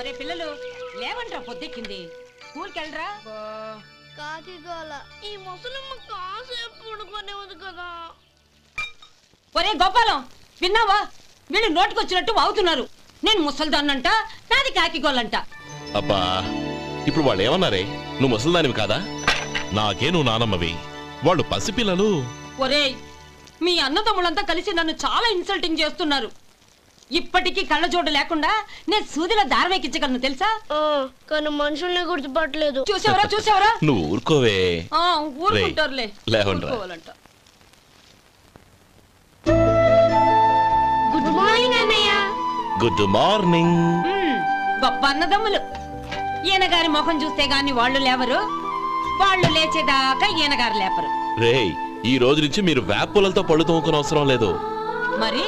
ఒరే పిల్లలు లేవంట్రా, పొద్దెక్కింది. స్కూల్కి వెళ్ళరా. కాకిగోల ఈ ముసలమ్మ కాసేపు పడుకోనేవద్దు కదా. ఒరే గోపాలం, విన్నావా? వీళ్ళు నోటికొచ్చినట్టు వాగుతున్నారు. నేను ముసల్దాన్నంట, నాది కాకిగోలంట. అబ్బా, ఇప్పుడు వాళ్ళు ఏమన్నారే? నువ్వు ముసల్దానివి కాదా? నాకే నువ్వు నానమ్మవి, వాళ్ళు పసిపిల్లలు. ఒరే, మీ అన్నదమ్ములంతా కలిసి నన్ను చాలా ఇన్సల్టింగ్ చేస్తున్నారు. ఇప్పటికీ కళ్ళజోడు లేకుండా నేను సూదిలో దారం ఎక్కించగలను తెలుసా? కానీ మనుషుల్ని గుర్తుపట్టలేదు. చూసావరా చూసావరా? నువ్వు ఊరుకోవే. ఊరుకుంటారులే. లేవండ్రా. గుడ్ మార్నింగ్ అన్నయ్య. Good morning. గొప్ప అన్నదమ్ములు. ఈయనగారి ముఖం చూస్తే గాని వాళ్ళు లేవరు, వాళ్ళు లేచేదాకా ఈయనగారు లేపరు. రేయ్, ఈ రోజు నుంచి మీరు వేపులతో పళ్ళు తోముకునే అవసరం లేదు. మరి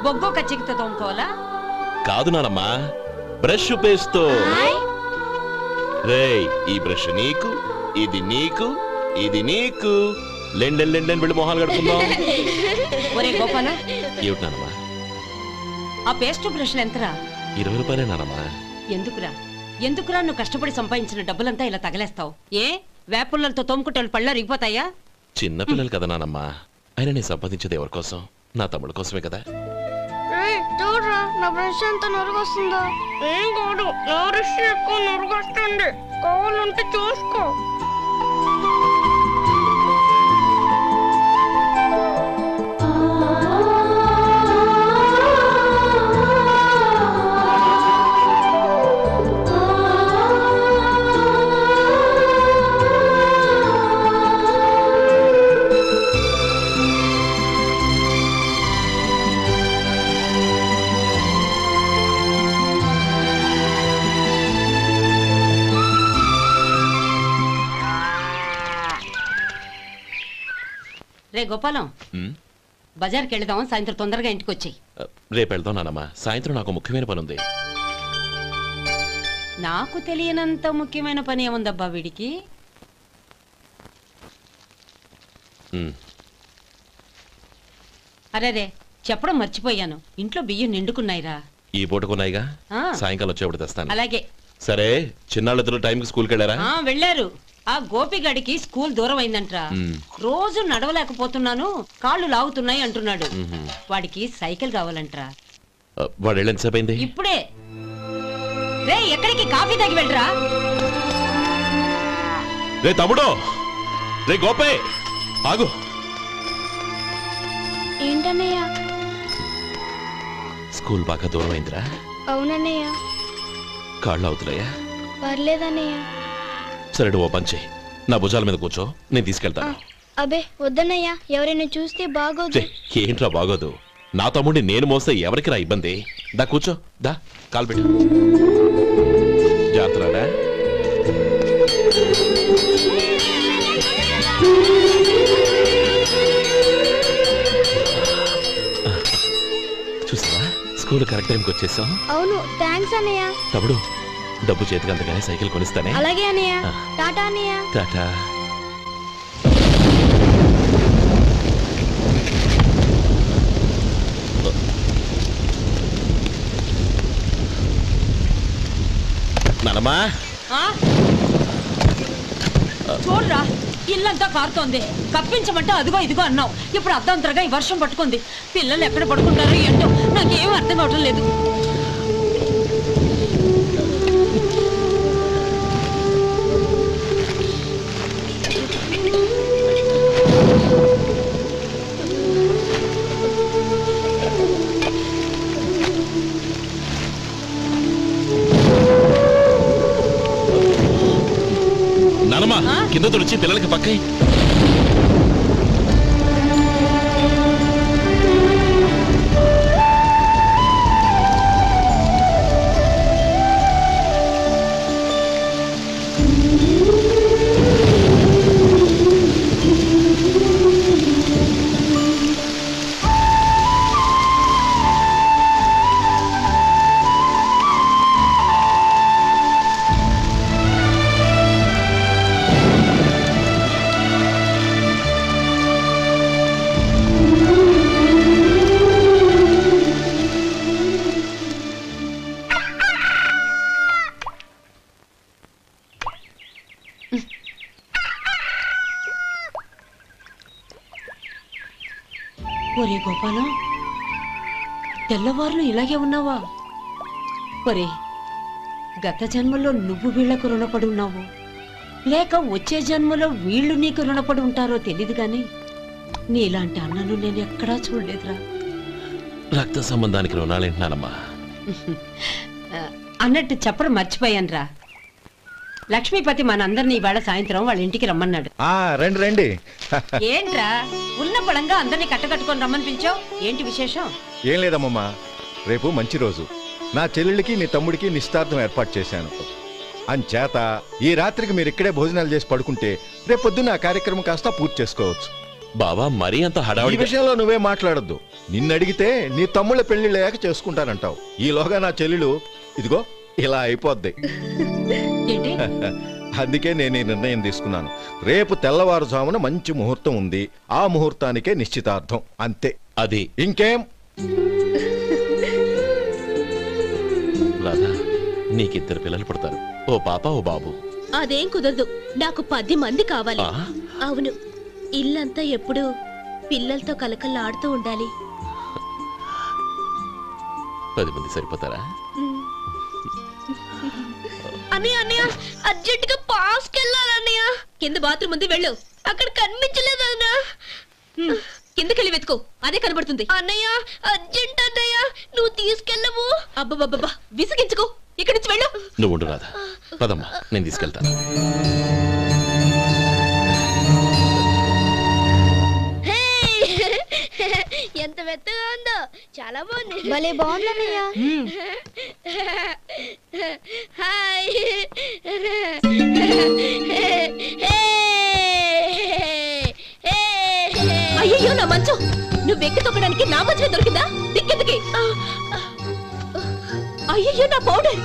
బొగ్గో కచ్చికితో తోముకోవాలా? కాదు నానమ్మా, బ్రష్ పేస్తో. రేయ్, ఈ బ్రష్ నీకు, ఇది నీకు, ఇది నీకు. లెండెన్ వెళ్ళి మొహాలు కడుకుందాం. ఒరే గోపాల, ఏమిటి నానమ్మా? ఆ పేస్ట్ బ్రష్లు ఎంతరా? 20 రూపాయలే నానమ్మా. ఎందుకురా నువ్వు కష్టపడి సంపాదించిన డబ్బులంతా ఇలా తగలేస్తావు? ఏ వేపుల్లలతో తోముకుంటే పళ్ళ రిగిపోతాయా? చిన్న పిల్లలు కదా నానమ్మా. అయినా నేను సంపాదించేది ఎవరి కోసం? నా తమ్ముడు కోసమే కదా. చూడరా, నా బ్రష్ ఎంత నొరుగొస్తుందో. ఏం కాదు, నా బ్రష్ ఎక్కువ నొరుగొస్తుంది. కావాలంటే చూసుకో. రే గోపాలం, బజార్కి వెళదాం. సాయంత్రం తొందరగా ఇంటికి వచ్చాయి. రేపు వెళ్దాం నానమ్మా. సాయంత్రం నాకు ముఖ్యమైన పని ఉంది. నాకు తెలియనంత ముఖ్యమైన పని ఏముందబ్బా వీడికి? అరే చెప్పడం మర్చిపోయాను, ఇంట్లో బియ్యం నిండుకున్నాయిరా. ఈ పూటకున్నాయిగా, సాయంకాలం వచ్చేప్పుడు తెస్తాను. అలాగే. సరే, చిన్నాళ్ళిద్దరు టైంకి స్కూల్కి వెళ్ళారా? వెళ్ళారు. ఆ గోపిగడికి స్కూల్ దూరం అయిందంట్రా. రోజు నడవలేకపోతున్నాను, కాళ్ళు లాగుతున్నాయి అంటున్నాడు. వాడికి సైకిల్ కావాలంట్రా. వాడు ఎంతసేపు అయింది? ఇప్పుడే. రే, ఎక్కడికి? కాఫీ తాగి వెళ్ళరా. రే తమ్ముడు, రే గోపే, ఆగు. ఏంటన్నయ్య? స్కూల్ బాగా దూరం అయిందిరా. అవునన్నయ్య. కాళ్ళు అవుతున్నాయా? పర్లేదన్నయ్య. సరే, ఓ పని చెయ్యి, నా భుజాల మీద కూర్చో, నేను తీసుకెళ్తాను. అబే వద్దన్నయ్య, ఎవరైనా చూస్తే బాగోదు. ఏంట్రా బాగోదు? నా తమ్ముడిని నేను మోస్తే ఎవరికి రా ఇబ్బంది? దా కూర్చో, దా కాలు పెట్టు. జాతరడా? చూసావా, స్కూల్ కరెక్ట్ టైంకి వచ్చేసాం. అవును, థ్యాంక్స్ అన్నయ్య. తమ్ముడు, డబ్బు చేతికి అంతగానే సైకిల్ కొనిస్తానే. అలాగే అన్నయ్య. టాటా అన్నయ్య. టాటా. నానమ్మా, చూడరా, ఇల్లంతా కారుతోంది. కప్పించమంటే అదిగో ఇదిగో అన్నావు, ఇప్పుడు అర్ధంతరగా ఈ వర్షం పట్టుకుంది. పిల్లలు ఎక్కడ పడుకుంటారో ఏంటో నాకేం అర్థం కావటం లేదు. నానమ్మా, కింద తుడిచి పిల్లలకి పక్కై. ఒరే గోపాలం, తెల్లవారులు ఇలాగే ఉన్నావా? ఒరే, గత జన్మలో నువ్వు వీళ్లకు రుణపడి ఉన్నావు, లేక వచ్చే జన్మలో వీళ్ళు నీకు రుణపడి ఉంటారో తెలీదు గాని నీలాంటి అన్నను నేను ఎక్కడా చూడలేదురా. రక్త సంబంధానికి రుణాలేంటున్నానమ్మా. అన్నట్టు చెప్పడం మర్చిపోయానురా. లక్ష్మీపతి మనందరినీ ఇవాళ సాయంత్రం వాళ్ళ ఇంటికి రమ్మన్నాడు. రండి రండి. ఏంట్రా ఉన్న బలంగా అందరినీ కట్టకట్టుకొని రమ్మని పిలిచావు? ఏంటి విశేషం? ఏం లేదమ్మమ్మా, రేపు మంచి రోజు. నా చెల్లెళ్ళకి నీ తమ్ముడికి నిశ్చితార్థం ఏర్పాటు చేశాను. అంచేత ఈ రాత్రికి మీరు ఇక్కడే భోజనాలు చేసి పడుకుంటే రేపు పొద్దున్న ఆ కార్యక్రమం కాస్త పూర్తి చేసుకోవచ్చు. బావా, మరీ అంత ఈ హడావుడి విషయంలో నువ్వే మాట్లాడొద్దు. నిన్ను అడిగితే నీ తమ్ముళ్ళ పెళ్లిళ్ళయ్యాక చేసుకుంటానంటావు. ఈలోగా నా చెల్లెలు ఇదిగో ఇలా అయిపోద్ది. ఏంటి? అందుకే నేను ఈ నిర్ణయం తీసుకున్నాను. రేపు తెల్లవారుజామున మంచి ముహూర్తం ఉంది, ఆ ముహూర్తానికే నిశ్చితార్థం, అంతే. అది ఇంకేం? రాధా, నీకిద్దరు పిల్లలు పుడతారు, ఓ పాప ఓ బాబు. అదేం కుదరదు, నాకు 10 మంది కావాలి. ఆ? అవును, ఇల్లంతా ఎప్పుడు పిల్లలతో కలకల్లాడుతూ ఉండాలి. 10 మంది సరిపోతారా? అన్నయ్య అన్నయ్య, అర్జెంట్ గా పాస్కి వెళ్ళాలన్నయ్య. కింద బాత్రూమ్ ఉంది, వెళ్ళు. అక్కడ కనిపించలేదు అన్న. కిందకెళ్ళి వెతుకో, అదే కనబడుతుంది. అన్నయ్య అర్జెంట్ అన్నయ్య, నువ్వు తీసుకెళ్ళవు. అబ్బబ్బబ్బా, విసిగించుకో, ఇక్కడి నుంచి వెళ్ళు. నువ్వు ఉండు రాధా, పదమ్మా, నేను తీసుకెళ్తాను. ఎంత మెత్తగా ఉందో, చాలా బాగుంది. భలే బాగుంది అన్నయ్య. హాయ్. అయ్యో నా మంచం, నువ్వు ఎక్కి తొక్కడానికి నా మంచమే దొరికిందా? దిక్కెందుకి? అయ్యో నా పౌడర్.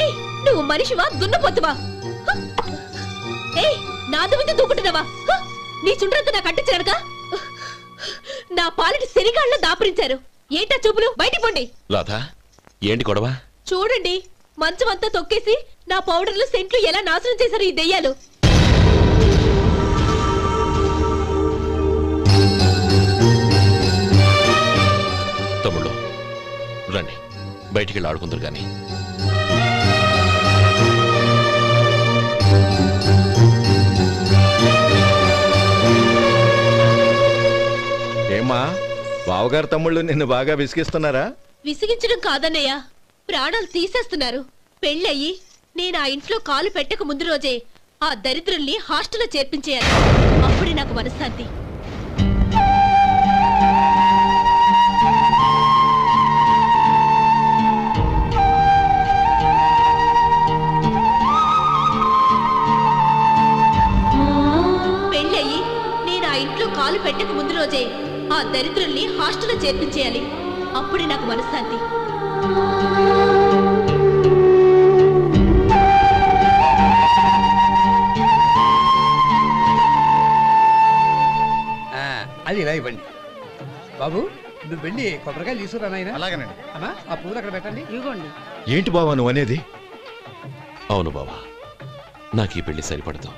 ఏయ్, నువ్వు మనిషివా దున్నపోతువా? ఏయ్, నాది మీద దూకుంటున్నావా? నీ చుండ్రంతా నాకు అంటించారుగా. నా పాలిటి శనిగాళ్ళ దాపురించారు. ఏంటా చూపులు? బయటికి పోండి. రాధా, ఏంటి గొడవ? చూడండి, మంచం అంతా తొక్కేసి నా పౌడర్లు సెంట్లు ఎలా నాశనం చేశారు ఈ దెయ్యాలు. తమ్ముళ్ళు రండి, బయటికి వెళ్ళి ఆడుకుందరు కానీ. ఏమా, బావగారు తమ్ముళ్ళు నిన్ను బాగా విసిగిస్తున్నారా? విసిగించడం కాదన్నయ్య, ప్రాణాలు తీసేస్తున్నారు. పెళ్ళయి నేను ఆ ఇంట్లో కాలు పెట్టక ముందు రోజే ఆ దరిద్రుల్ని హాస్టల్లో చేర్పించేయాలి. అప్పుడే నాకు మనశ్శాంతి. పెళ్ళయి నేను ఆ ఇంట్లో కాలు పెట్టక ముందు రోజే ఆ దరిద్రుల్ని హాస్టల్లో చేర్పించేయాలి. అప్పుడే నాకు మనశ్శాంతి. అది ఇలా ఇవ్వండి బాబు. నువ్వు వెళ్ళి కొబ్బరికాయలు తీసుకురా నాయనా. అలాగేనండి. అమ్మా, ఆ పువ్వులు అక్కడ పెట్టండి. ఇవ్వండి. ఏంటి బావా నువ్వు అనేది? అవును బావా, నాకు ఈ పెళ్లి సరిపడదు.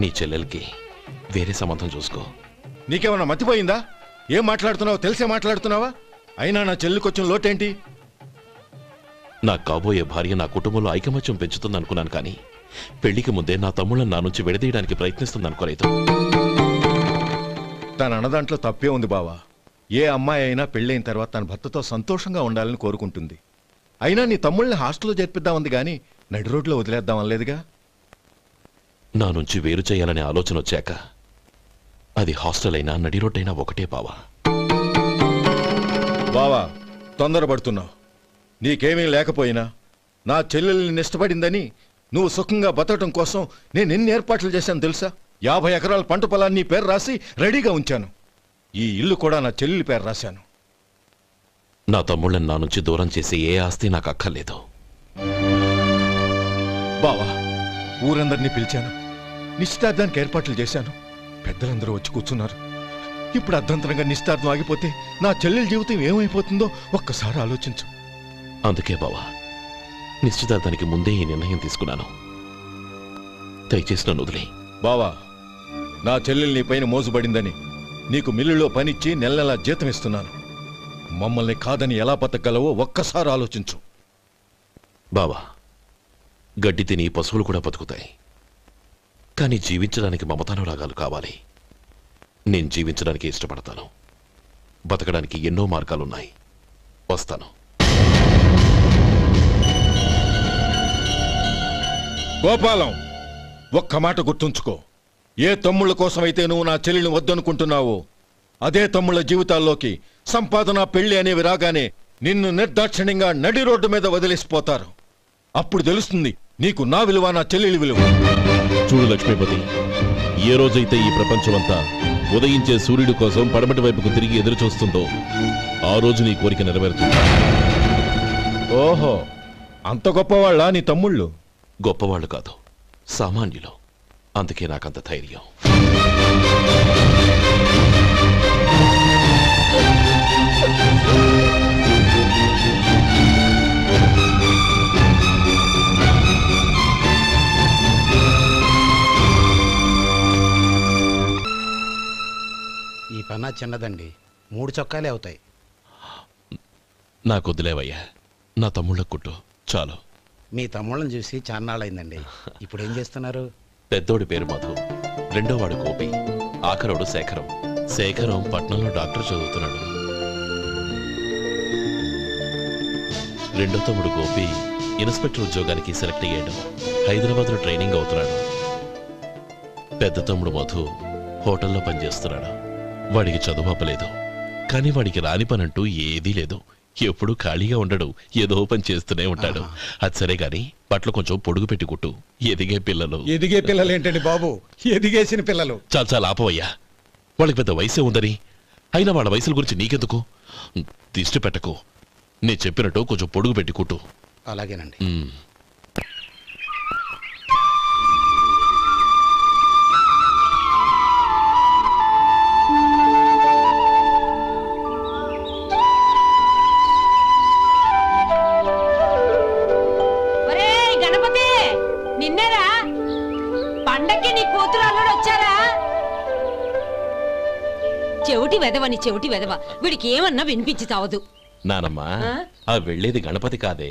నీ చెల్లెలకి వేరే సంబంధం చూసుకో. నీకేమన్నా మతిపోయిందా? ఏం మాట్లాడుతున్నావో తెలిసే మాట్లాడుతున్నావా? అయినా నా చెల్లికొచ్చిన లోటేంటి? నా కాబోయే భార్య నా కుటుంబంలో ఐకమత్యం పెంచుతుంది అనుకున్నాను, కానీ పెళ్లికి ముందే నా తమ్ముళ్ళని నా నుంచి విడదీయడానికి ప్రయత్నిస్తుంది అనుకోలేదు. తన అన్నదాంట్లో తప్పే ఉంది బావా. ఏ అమ్మాయి అయినా పెళ్ళైన తర్వాత తన భర్తతో సంతోషంగా ఉండాలని కోరుకుంటుంది. అయినా నీ తమ్ముళ్ళని హాస్టల్లో చేర్పిద్దామంది గాని నడి రోడ్లో వదిలేద్దాం అనలేదుగా. నా నుంచి వేరు చేయాలనే ఆలోచన వచ్చాక అది హాస్టల్ అయినా నడి రోడ్డైనా ఒకటే బావా. బావా, తొందరపడుతున్నావు. నీకేమీ లేకపోయినా నా చెల్లెల్ని ఇష్టపడిందని నువ్వు సుఖంగా బతకటం కోసం నేను ఎన్ని ఏర్పాట్లు చేశాను తెలుసా? 50 ఎకరాల పంట పొలాన్ని పేరు రాసి రెడీగా ఉంచాను. ఈ ఇల్లు కూడా నా చెల్లెలి పేరు రాశాను. నా తమ్ముళ్ళని నా నుంచి దూరం చేసే ఏ ఆస్తి నాకు అక్కర్లేదు. బావా, ఊరందరినీ పిలిచాను, నిశ్చితార్థానికి ఏర్పాట్లు చేశాను. పెద్దలందరూ వచ్చి కూర్చున్నారు. ఇప్పుడు అర్ధంతరంగా నిశ్చితార్థం ఆగిపోతే నా చెల్లెలి జీవితం ఏమైపోతుందో ఒక్కసారి ఆలోచించు. అందుకే బావా, నిశ్చితార్థానికి ముందే ఈ నిర్ణయం తీసుకున్నాను. దయచేసి నన్ను వదిలే. బావా, నా చెల్లెలు నీ పైన మోసుబడిందని నీకు మిల్లులో పనిచ్చి నెల నెలా జీతం ఇస్తున్నాను. మమ్మల్ని కాదని ఎలా బతకగలవో ఒక్కసారి ఆలోచించు. బావా, గడ్డి తిని పశువులు కూడా బతుకుతాయి, కానీ జీవించడానికి మమతానురాగాలు కావాలి. నేను జీవించడానికి ఇష్టపడతాను. బతకడానికి ఎన్నో మార్గాలున్నాయి. వస్తాను. గోపాలం, ఒక్క మాట గుర్తుంచుకో. ఏ తమ్ముళ్ళ కోసమైతే నువ్వు నా చెల్లిని వద్దనుకుంటున్నావో అదే తమ్ముళ్ళ జీవితాల్లోకి సంపాదన, పెళ్లి అనేవి రాగానే నిన్ను నిర్దాక్షిణ్యంగా నడి రోడ్డు మీద వదిలేసిపోతారు. అప్పుడు తెలుస్తుంది నీకు నా విలువ, నా చెల్లెలి విలువ. చూడు లక్ష్మీపతి, ఏ రోజైతే ఈ ప్రపంచమంతా ఉదయించే సూర్యుడి కోసం పడమటి వైపుకు తిరిగి ఎదురు చూస్తుందో ఆ రోజు నీ కోరిక నెరవేరుతుంది. ఓహో, అంత గొప్పవాళ్ళ నీ తమ్ముళ్ళు? గొప్పవాళ్ళు కాదు, సామాన్యులు. అందుకే నాకంత ధైర్యం. ఈ పన్నా చిన్నదండి, 3 చొక్కాలే అవుతాయి. నాకొద్దులేవయ్యా, నా తమ్ముళ్ళ కుట్టు చాలు. మీ తమ్ముళ్ళని చూసి చాన్నాళ్ళైందండి. ఇప్పుడు ఏం చేస్తున్నారు? పెద్దోడి పేరు మధు, రెండోవాడు గోపి, ఆఖరోడు శేఖరం. శేఖరం పట్నంలో డాక్టర్ చదువుతున్నాడు. రెండో తమ్ముడు గోపి ఇన్స్పెక్టర్ ఉద్యోగానికి సెలెక్ట్ అయ్యాడు. హైదరాబాద్లో ట్రైనింగ్ అవుతున్నాడు. పెద్ద తమ్ముడు మధు హోటల్లో పనిచేస్తున్నాడు. వాడికి చదువు అప్పలేదు, కానీ వాడికి రాని పనంటూ ఏదీ లేదు. ఎప్పుడూ ఖాళీగా ఉండడు, ఏదో పని చేస్తూనే ఉంటాడు. అది సరే గాని బట్టలు కొంచెం పొడుగు పెట్టి కుట్టు. ఎదిగే పిల్లలు. ఎదిగే పిల్లలు ఏంటండి బాబు, ఎదిగేసిన పిల్లలు. చాలా చాలా ఆపవయ్యా, వాళ్ళకి పెద్ద వయసే ఉందని. అయినా వాళ్ళ వయసుల గురించి నీకెందుకు? దిష్టి పెట్టకు. నేను చెప్పినట్టు కొంచెం పొడుగు పెట్టి కుట్టు. అలాగేనండి. నిన్నేరా పండక్కి నీ కూతురు అల్లుడు వచ్చారా? చెవిటి వెదవని చెవిటి వెదవ, వీడికి ఏమన్నా వినిపించి తావదు. నానమ్మా, ఆ వెళ్ళేది గణపతి కాదే,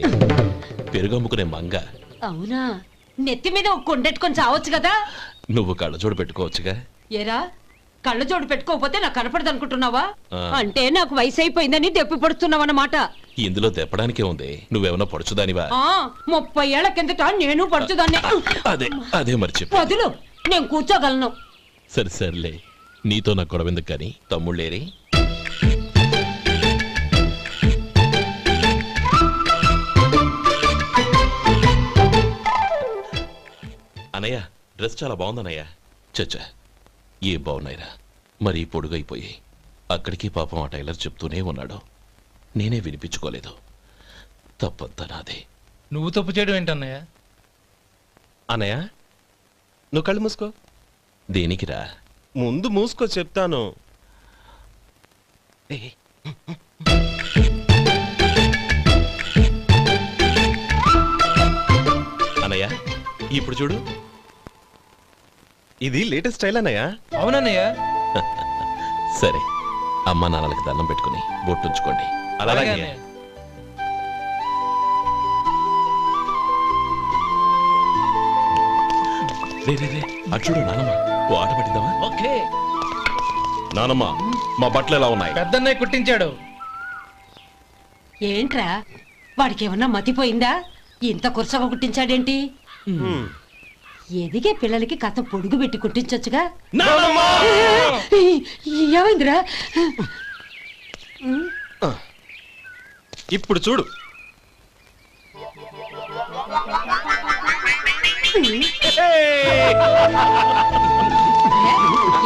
పెరుగమ్ముకునే మంగ. అవునా? నెత్తి మీద ఒక కొండెట్టుకొని చావచ్చు కదా. నువ్వు కళ్ళజోడు పెట్టుకోవచ్చుగా. ఏరా, కళ్ళజోడు పెట్టుకోకపోతే నాకు కనపడదు అనుకుంటున్నావా? అంటే నాకు వయసు అయిపోయిందని దెప్పి పడుతున్నావన్నమాట. ఇందులో తెప్పడానికే ఉంది. నువ్వేమన్నా పడుచుదానివా? 30 ఏళ్ల కిందట నేను పడుచుదాన్ని. అదే అదే మరి చెప్పు. వదులు, నేను కూర్చోగలను. సరే సర్లే, నీతో నాకు గొడవ ఎందుకు కానీ. తమ్ముళ్ళేరి? అనయ్య, డ్రెస్ చాలా బాగుందన్నయ్య. చచ్చా, ఏ బాగున్నాయిరా, మరీ పొడుగైపోయి. అక్కడికి పాపం ఆ టైలర్ చెప్తూనే ఉన్నాడు, నేనే వినిపించుకోలేదు. తప్పంతా నాదే. నువ్వు తప్పు చేయడం ఏంటన్నయ్య? అన్నయ్య, నువ్వు కళ్ళు మూసుకో. దేనికిరా? ముందు మూసుకో చెప్తాను. అన్నయ్య, ఇప్పుడు చూడు. ఇది లేటెస్ట్ స్టైల్ అన్నయ్య. అవునన్నయ్య. సరే, అమ్మా నాన్నలకి దండం పెట్టుకుని బొట్టుంచుకోండి. అలాగే. అటు చూడు నానమ్మ, ఓ ఆట పట్టిద్దామా? ఓకే. నానమ్మ, మా బట్టలు ఎలా ఉన్నాయి? పెద్దన్నయ్య కుట్టించాడు. ఏంట్రా, వాడికి ఏమన్నా మతిపోయిందా? ఇంత కుర్చగా కుట్టించాడేంటి? ఎదిగే పిల్లలకి కథ పొడుగు పెట్టి కుట్టించొచ్చుగా. ఏమైందిరా? ఇప్పుడు చూడు.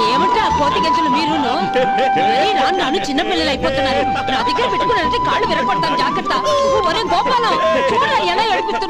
ఏమంటా కోతి గంజలు మీరు? నన్ను చిన్న పిల్లలు అయిపోతున్నారు. నా దగ్గర పెట్టుకున్నారంటే కాళ్ళు విరగొడతాను, జాగ్రత్త. ఒరే గోపాలం, చూడరా ఎలా ఏడిపిస్తున్నారు.